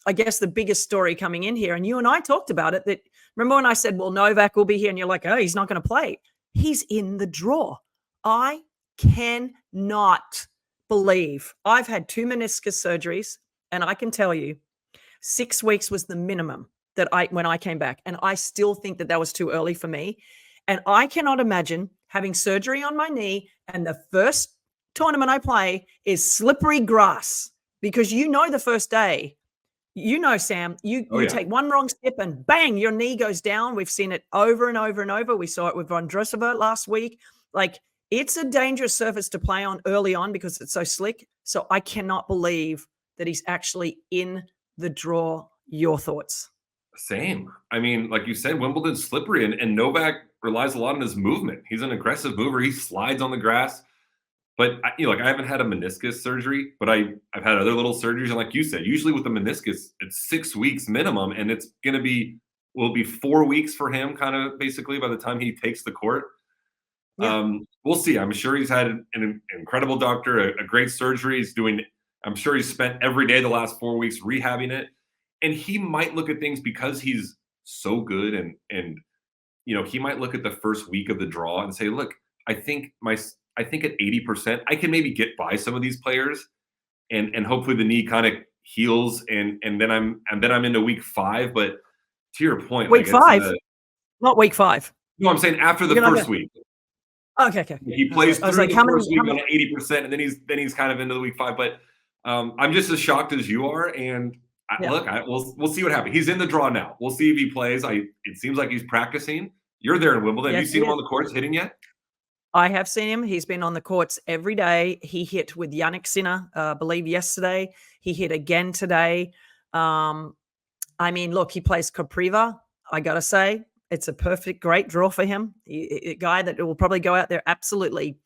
I guess the biggest story coming in here, and you and I talked about it, that remember when I said, well, Novak will be here, and you're like, oh, he's not going to play. He's in the draw. I cannot believe I've had 2 meniscus surgeries, and I can tell you 6 weeks was the minimum that when I came back, and I still think that was too early for me. And I cannot imagine having surgery on my knee and the first tournament I play is slippery grass, because the first day, Sam, you take one wrong step and bang, your knee goes down. We've seen it over and over and over. We saw it with Vondrousova last week. Like, it's a dangerous surface to play on early on because it's so slick. So I cannot believe that he's actually in the draw. Your thoughts? Same. I mean, like you said, Wimbledon's slippery, and Novak relies a lot on his movement. He's an aggressive mover. He slides on the grass. But I haven't had a meniscus surgery, but I've had other little surgeries. And like you said, usually with the meniscus, it's 6 weeks minimum, and it's going to be 4 weeks for him, kind of basically by the time he takes the court. Yeah. We'll see. I'm sure he's had an incredible doctor, a great surgery. I'm sure he's spent every day the last 4 weeks rehabbing it. And he might look at things because he's so good, and he might look at the first week of the draw and say, look, I think at 80%, I can maybe get by some of these players, and hopefully the knee kind of heals, and then I'm into week 5. But to your point, week 5, not week 5. No, I'm saying after the first week. Okay. He plays through the first week on 80%, and then he's kind of into the week 5. But I'm just as shocked as you are, and we'll see what happens. He's in the draw now. We'll see if he plays. It seems like he's practicing. You're there in Wimbledon. Have you seen him on the courts hitting yet? I have seen him. He's been on the courts every day. He hit with Yannick Sinner, I believe, yesterday. He hit again today. I mean, look, he plays Kopriva. I got to say, it's a great draw for him. A guy that will probably go out there absolutely,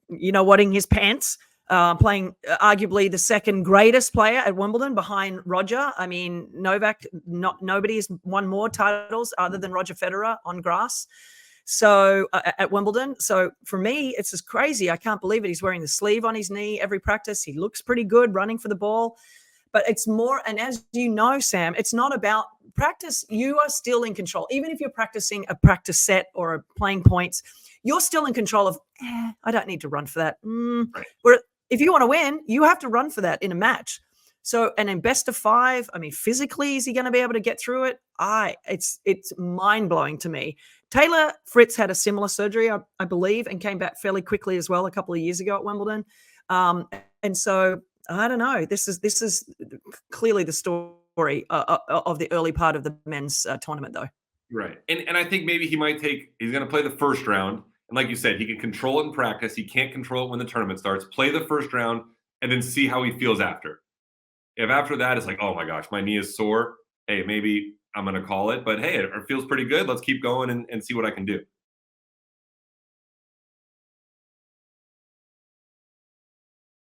whatting his pants, playing arguably the second greatest player at Wimbledon behind Roger. I mean, Novak, nobody has won more titles other than Roger Federer on grass. So at Wimbledon. So for me, it's just crazy. I can't believe it. He's wearing the sleeve on his knee every practice. He looks pretty good running for the ball. But it's more, and as you know, Sam, it's not about practice. You are still in control. Even if you're practicing a practice set or playing points, you're still in control of, I don't need to run for that. Right. Where if you want to win, you have to run for that in a match. So, and in best of 5, I mean, physically, is he going to be able to get through it? It's mind-blowing to me. Taylor Fritz had a similar surgery, I believe, and came back fairly quickly as well a couple of years ago at Wimbledon. And so, I don't know. This is clearly the story of the early part of the men's tournament, though. Right. And I think maybe he's going to play the first round. And like you said, he can control it in practice. He can't control it when the tournament starts. Play the first round and then see how he feels after. If after that it's like, oh my gosh, my knee is sore, hey, maybe I'm going to call it. But hey, it feels pretty good. Let's keep going and see what I can do.